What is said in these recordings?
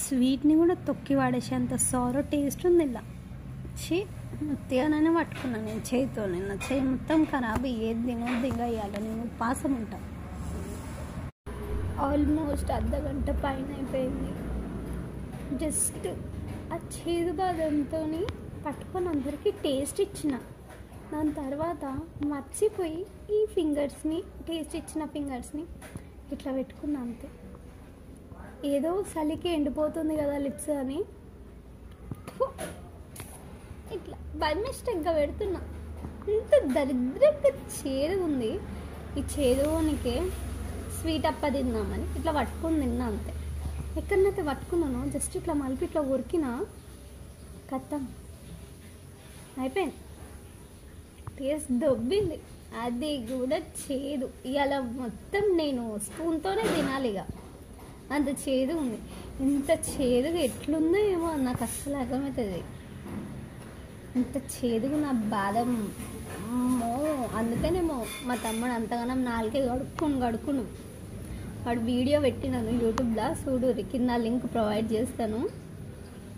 స్వీట్ని కూడా తొక్కి వాడేసేంత సారో టేస్ట్ ఉంది ఇలా. ముత్తిగానే పట్టుకున్నాను నేను చేయితో. నిన్న చేయి మొత్తం ఖరాబ్. ఏది తినొద్దు ఇంకా ఇవ్వాలి. నేను ఉపాసం ఉంటాను. ఆల్మోస్ట్ అర్ధగంట పైన అయిపోయింది. జస్ట్ ఆ చేదు బాదంతో పట్టుకొని అందరికీ టేస్ట్ ఇచ్చిన. దాని తర్వాత మర్చిపోయి ఈ ఫింగర్స్ని టేస్ట్ ఇచ్చిన ఫింగర్స్ని ఇట్లా పెట్టుకున్నా అంతే. ఏదో చలికి ఎండిపోతుంది కదా లిప్స్ అని ఇట్లా బై మిస్టేక్గా పెడుతున్నా. ఇంత దరిద్రంగా చేదు ఉంది. ఈ చేదునికే స్వీట్ అప్ప తిందామని ఇట్లా పట్టుకొని తిన్నా అంతే. ఎక్కడనైతే పట్టుకున్నానో జస్ట్ ఇట్లా మలిపి ఇట్లా ఉరికినా కథం అయిపోయింది. టేస్ట్ దొబ్బింది. అది కూడా చేదు. ఇవాళ మొత్తం నేను స్పూన్తోనే తినాలి. ఇక అంత చేదు ఉంది. ఇంత చేదుగా ఎట్లుందో ఏమో నాకు అస్సలు అర్థమవుతుంది. ఇంత చేదుగా నా బాదం అందుకనేమో మా తమ్ముడు అంతగానం నాలుగే గడుక్కును. వాడు వీడియో పెట్టినాను యూట్యూబ్లో చూడుర్రి, కింద లింక్ ప్రొవైడ్ చేస్తాను.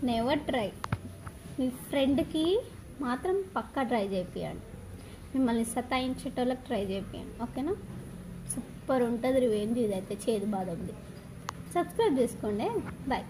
Never try. మీ ఫ్రెండ్కి మాత్రం పక్కా ట్రై చేపియండి. మిమ్మల్ని సతాయించేటోళ్ళకి ట్రై చేపియండి. ఓకేనా? సూపర్ ఉంటుంది రివెంజ్ ఇదైతే చేదు బాదంది. సబ్స్క్రైబ్ చేసుకోండి. బాయ్.